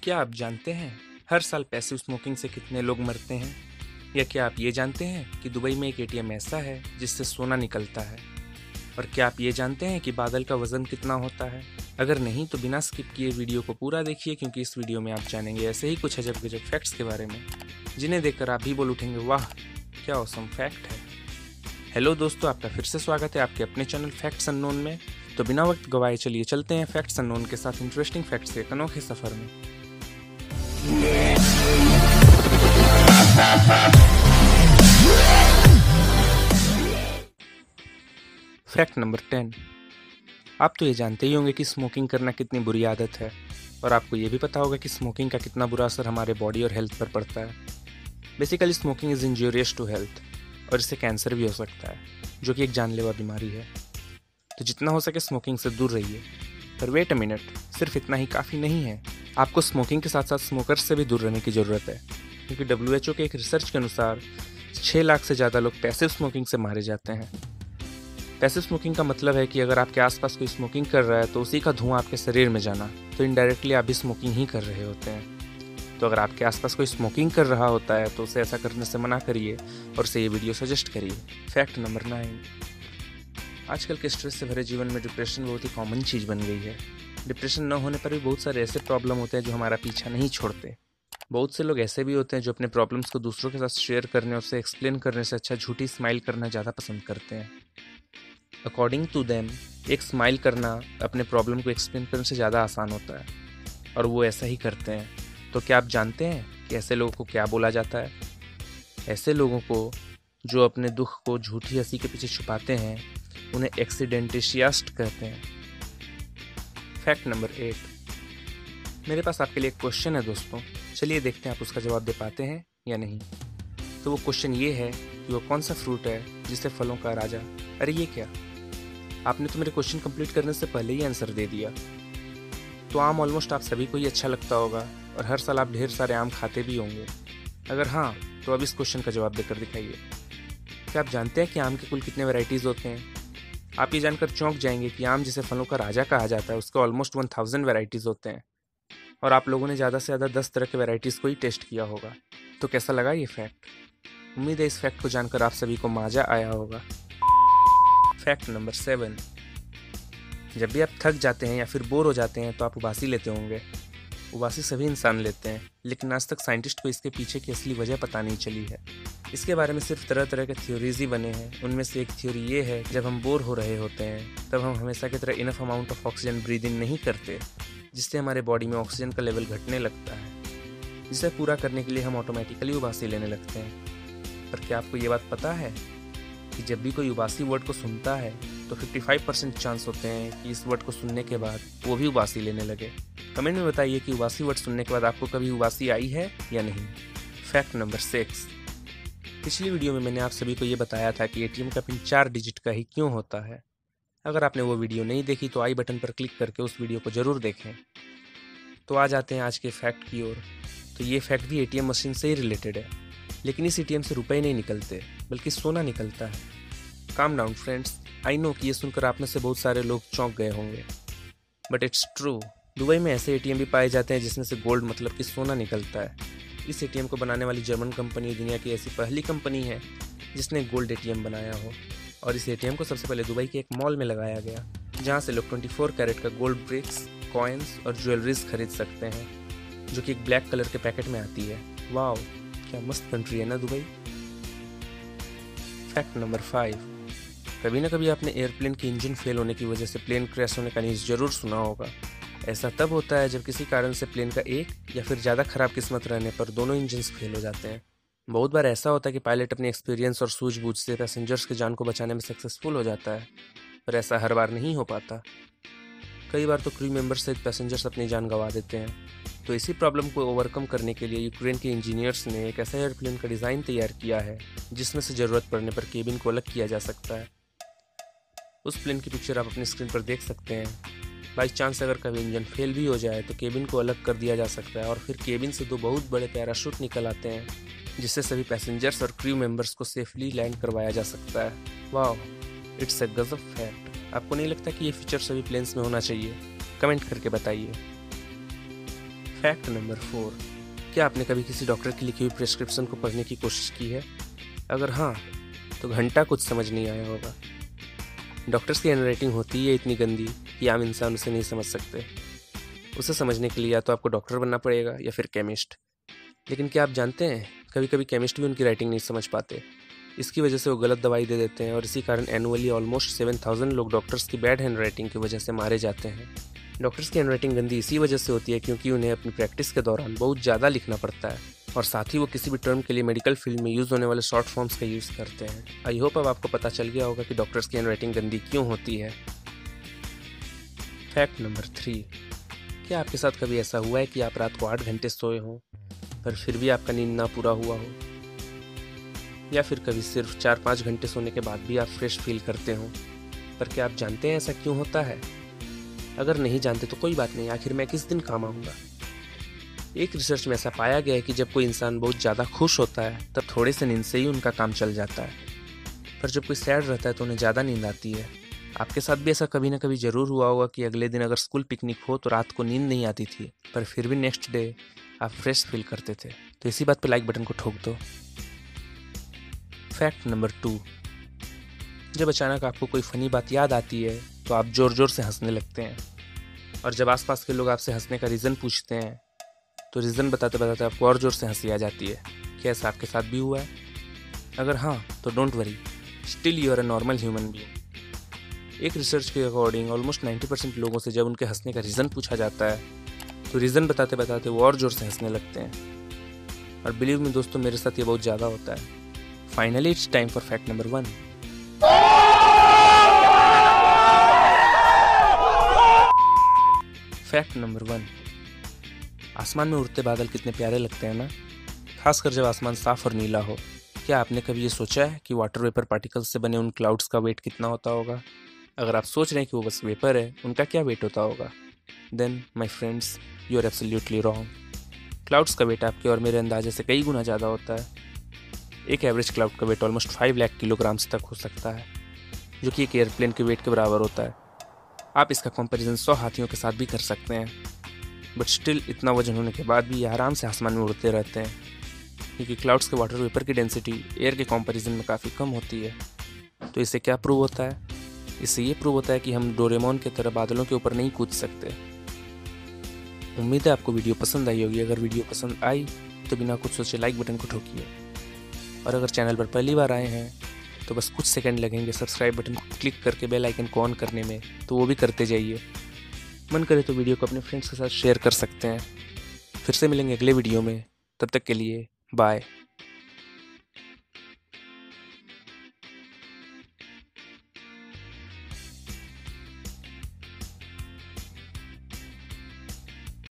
क्या आप जानते हैं हर साल पैसिव स्मोकिंग से कितने लोग मरते हैं? या क्या आप ये जानते हैं कि दुबई में एक एटीएम ऐसा है जिससे सोना निकलता है? और क्या आप ये जानते हैं कि बादल का वजन कितना होता है? अगर नहीं तो बिना स्किप किए वीडियो को पूरा देखिए, क्योंकि इस वीडियो में आप जानेंगे ऐसे ही कुछ अजब गजब फैक्ट्स के बारे में जिन्हें देखकर आप भी बोल उठेंगे, वाह क्या ऑसम फैक्ट है। हेलो दोस्तों, आपका फिर से स्वागत है आपके अपने चैनल फैक्ट्स अननोन में। तो बिना वक्त गवाए चलिए चलते हैं फैक्ट्स अननोन के साथ इंटरेस्टिंग फैक्ट्स के अनोखे सफर में। Fact number 10। आप तो ये जानते ही होंगे कि स्मोकिंग करना कितनी बुरी आदत है, और आपको ये भी पता होगा कि स्मोकिंग का कितना बुरा असर हमारे बॉडी और हेल्थ पर पड़ता है। Basically smoking is injurious to health, और इससे कैंसर भी हो सकता है, जो कि एक जानलेवा बीमारी है। तो जितना हो सके स्मोकिंग से दूर रहिए। पर वेट अ मिनट, सिर्फ इतना ही काफ़ी नहीं है। आपको स्मोकिंग के साथ साथ स्मोकर्स से भी दूर रहने की ज़रूरत है, क्योंकि WHO के एक रिसर्च के अनुसार 6 लाख से ज़्यादा लोग पैसिव स्मोकिंग से मारे जाते हैं। पैसिव स्मोकिंग का मतलब है कि अगर आपके आसपास कोई स्मोकिंग कर रहा है तो उसी का धुआं आपके शरीर में जाना, तो इनडायरेक्टली आप भी स्मोकिंग ही कर रहे होते हैं। तो अगर आपके आसपास कोई स्मोकिंग कर रहा होता है तो उसे ऐसा करने से मना करिए और उसे ये वीडियो सजेस्ट करिए। Fact number 9। आजकल के स्ट्रेस से भरे जीवन में डिप्रेशन बहुत ही कॉमन चीज़ बन गई है। डिप्रेशन न होने पर भी बहुत सारे ऐसे प्रॉब्लम होते हैं जो हमारा पीछा नहीं छोड़ते। बहुत से लोग ऐसे भी होते हैं जो अपने प्रॉब्लम्स को दूसरों के साथ शेयर करने और उसे एक्सप्लेन करने से अच्छा झूठी स्माइल करना ज़्यादा पसंद करते हैं। अकॉर्डिंग टू देम, एक स्माइल करना अपने प्रॉब्लम को एक्सप्लेन करने से ज़्यादा आसान होता है, और वो ऐसा ही करते हैं। तो क्या आप जानते हैं कि ऐसे लोगों को क्या बोला जाता है? ऐसे लोगों को जो अपने दुख को झूठी हंसी के पीछे छुपाते हैं, उन्हें एक्सीडेंटिशियास्ट कहते हैं। Fact number 8। मेरे पास आपके लिए एक क्वेश्चन है दोस्तों, चलिए देखते हैं आप उसका जवाब दे पाते हैं या नहीं। तो वो क्वेश्चन ये है कि वो कौन सा फ्रूट है जिसे फलों का राजा। अरे ये क्या, आपने तो मेरे क्वेश्चन कंप्लीट करने से पहले ही आंसर दे दिया। तो आम ऑलमोस्ट आप सभी को ही अच्छा लगता होगा, और हर साल आप ढेर सारे आम खाते भी होंगे। अगर हाँ, तो अब इस क्वेश्चन का जवाब देकर दिखाइए। क्या आप जानते हैं कि आम के कुल कितने वैरायटीज़ होते हैं? आप ये जानकर चौंक जाएंगे कि आम जिसे फलों का राजा कहा जाता है उसके ऑलमोस्ट 1000 वैरायटीज़ होते हैं, और आप लोगों ने ज़्यादा से ज़्यादा 10 तरह के वैरायटीज़ को ही टेस्ट किया होगा। तो कैसा लगा ये फैक्ट? उम्मीद है इस फैक्ट को जानकर आप सभी को मजा आया होगा। Fact number 7। जब भी आप थक जाते हैं या फिर बोर हो जाते हैं तो आप उबासी लेते होंगे। उबासी सभी इंसान लेते हैं, लेकिन आज तक साइंटिस्ट को इसके पीछे की असली वजह पता नहीं चली है। इसके बारे में सिर्फ तरह तरह के थ्योरीज ही बने हैं। उनमें से एक थ्योरी ये है, जब हम बोर हो रहे होते हैं तब हम हमेशा की तरह enough amount of oxygen breathe in नहीं करते, जिससे हमारे बॉडी में ऑक्सीजन का लेवल घटने लगता है, जिसे पूरा करने के लिए हम ऑटोमेटिकली उबासी लेने लगते हैं। पर क्या आपको ये बात पता है कि जब भी कोई उबासी वर्ड को सुनता है तो 55% चांस होते हैं कि इस वर्ड को सुनने के बाद वो भी उबासी लेने लगे। कमेंट में बताइए कि उबासी वर्ड सुनने के बाद आपको कभी उबासी आई है या नहीं। Fact number 6। पिछली वीडियो में मैंने आप सभी को ये बताया था कि एटीएम का पिन 4 डिजिट का ही क्यों होता है। अगर आपने वो वीडियो नहीं देखी तो आई बटन पर क्लिक करके उस वीडियो को ज़रूर देखें। तो आ जाते हैं आज के फैक्ट की ओर। तो ये फैक्ट भी एटीएम मशीन से ही रिलेटेड है, लेकिन इस एटीएम से रुपए नहीं निकलते बल्कि सोना निकलता है। Calm down friends, I know कि ये सुनकर आप में से बहुत सारे लोग चौंक गए होंगे, बट इट्स ट्रू। दुबई में ऐसे एटीएम भी पाए जाते हैं जिसमें से गोल्ड मतलब कि सोना निकलता है। इस एटीएम को बनाने वाली जर्मन कंपनी दुनिया की ऐसी पहली कंपनी है जिसने गोल्ड एटीएम बनाया हो, और इस एटीएम को सबसे पहले दुबई के एक मॉल में लगाया गया, जहाँ से लोग 24 कैरेट का गोल्ड ब्रिक्स, कॉइन्स और ज्वेलरीज खरीद सकते हैं, जो कि एक ब्लैक कलर के पैकेट में आती है। वाओ, क्या मस्त कंट्री है ना दुबई। Fact number 5। कभी ना कभी आपने एयरप्लेन के इंजन फेल होने की वजह से प्लेन क्रैश होने का न्यूज़ जरूर सुना होगा। ऐसा तब होता है जब किसी कारण से प्लेन का एक या फिर ज़्यादा खराब किस्मत रहने पर दोनों इंजन्स फेल हो जाते हैं। बहुत बार ऐसा होता है कि पायलट अपने एक्सपीरियंस और सूझबूझ से पैसेंजर्स की जान को बचाने में सक्सेसफुल हो जाता है, पर ऐसा हर बार नहीं हो पाता। कई बार तो क्रू मेंबर्स सहित पैसेंजर्स अपनी जान गंवा देते हैं। तो इसी प्रॉब्लम को ओवरकम करने के लिए यूक्रेन के इंजीनियर्स ने एक ऐसा एयरप्लेन का डिज़ाइन तैयार किया है जिसमें से ज़रूरत पड़ने पर केबिन को अलग किया जा सकता है। उस प्लेन की पिक्चर आप अपनी स्क्रीन पर देख सकते हैं। बाई चांस अगर कभी इंजन फेल भी हो जाए तो केबिन को अलग कर दिया जा सकता है, और फिर केबिन से 2 बहुत बड़े पैराशूट निकल आते हैं, जिससे सभी पैसेंजर्स और क्रू मेंबर्स को सेफली लैंड करवाया जा सकता है। वाह, इट्स अ गजब फैक्ट। आपको नहीं लगता कि ये फीचर सभी प्लेन्स में होना चाहिए? कमेंट करके बताइए। फैक्ट नंबर 4, क्या आपने कभी किसी डॉक्टर की लिखी हुई प्रिस्क्रिप्शन को पढ़ने की कोशिश की है? अगर हाँ, तो घंटा कुछ समझ नहीं आया होगा। डॉक्टर्स की हैंडराइटिंग होती है इतनी गंदी कि आम इंसान उसे नहीं समझ सकते। उसे समझने के लिए या तो आपको डॉक्टर बनना पड़ेगा या फिर केमिस्ट। लेकिन क्या आप जानते हैं, कभी कभी केमिस्ट भी उनकी राइटिंग नहीं समझ पाते। इसकी वजह से वो गलत दवाई दे देते हैं और इसी कारण एनुअली ऑलमोस्ट 7000 लोग डॉक्टर्स की बैड हैंड राइटिंग की वजह से मारे जाते हैं। डॉक्टर्स की हैंड राइटिंग गंदी इसी वजह से होती है क्योंकि उन्हें अपनी प्रैक्टिस के दौरान बहुत ज़्यादा लिखना पड़ता है और साथ ही वो किसी भी टर्म के लिए मेडिकल फील्ड में यूज़ होने वाले शॉर्ट फॉर्म्स का यूज़ करते हैं। आई होप अब आपको पता चल गया होगा कि डॉक्टर्स की हैंड राइटिंग गंदी क्यों होती है। फैक्ट नंबर 3, क्या आपके साथ कभी ऐसा हुआ है कि आप रात को 8 घंटे सोए हों पर फिर भी आपका नींद ना पूरा हुआ हो, या फिर कभी सिर्फ 4-5 घंटे सोने के बाद भी आप फ्रेश फील करते हो? पर क्या आप जानते हैं ऐसा क्यों होता है? अगर नहीं जानते तो कोई बात नहीं, आखिर मैं किस दिन काम आऊँगा। एक रिसर्च में ऐसा पाया गया है कि जब कोई इंसान बहुत ज़्यादा खुश होता है तब थोड़े से नींद से ही उनका काम चल जाता है, पर जब कोई सैड रहता है तो उन्हें ज़्यादा नींद आती है। आपके साथ भी ऐसा कभी ना कभी ज़रूर हुआ होगा कि अगले दिन अगर स्कूल पिकनिक हो तो रात को नींद नहीं आती थी, पर फिर भी नेक्स्ट डे आप फ्रेश फील करते थे। तो इसी बात पर लाइक बटन को ठोक दो। फैक्ट नंबर 2, जब अचानक आपको कोई फ़नी बात याद आती है तो आप ज़ोर ज़ोर से हंसने लगते हैं, और जब आसपास के लोग आपसे हंसने का रीज़न पूछते हैं तो रीज़न बताते बताते आपको और ज़ोर से हंसी आ जाती है। क्या ऐसा आपके साथ भी हुआ है? अगर हाँ, तो don't worry, still you are a normal human being. एक रिसर्च के अकॉर्डिंग ऑलमोस्ट 90% लोगों से जब उनके हंसने का रीज़न पूछा जाता है तो रीज़न बताते बताते वो और ज़ोर से हंसने लगते हैं। और बिलीव मी दोस्तों, मेरे साथ ये बहुत ज़्यादा होता है। Finally it's time for fact number 1। Fact number 1, आसमान में उड़ते बादल कितने प्यारे लगते हैं ना, खासकर जब आसमान साफ और नीला हो। क्या आपने कभी ये सोचा है कि वाटर वेपर पार्टिकल्स से बने उन क्लाउड्स का वेट कितना होता होगा? अगर आप सोच रहे हैं कि वो बस वेपर है, उनका क्या वेट होता होगा? Then my friends, you are absolutely wrong. Clouds का वेट आपके और मेरे अंदाजे से कई गुना ज़्यादा होता है। एक एवरेज क्लाउड का वेट ऑलमोस्ट 5 लाख किलोग्राम्स तक हो सकता है, जो कि एक एयरप्लेन के वेट के बराबर होता है। आप इसका कंपैरिजन 100 हाथियों के साथ भी कर सकते हैं, बट स्टिल इतना वजन होने के बाद भी ये आराम से आसमान में उड़ते रहते हैं, क्योंकि क्लाउड्स के वाटर वेपर की डेंसिटी एयर के कंपैरिजन में काफ़ी कम होती है। तो इससे क्या प्रूव होता है? इससे ये प्रूव होता है कि हम डोरेमोन की तरह बादलों के ऊपर नहीं कूद सकते। उम्मीद है आपको वीडियो पसंद आई होगी। अगर वीडियो पसंद आई तो बिना कुछ सोचे लाइक बटन को ठोकिए, और अगर चैनल पर पहली बार आए हैं तो बस कुछ सेकंड लगेंगे सब्सक्राइब बटन को क्लिक करके बेल आइकन को ऑन करने में, तो वो भी करते जाइए। मन करे तो वीडियो को अपने फ्रेंड्स के साथ शेयर कर सकते हैं। फिर से मिलेंगे अगले वीडियो में, तब तक के लिए बाय।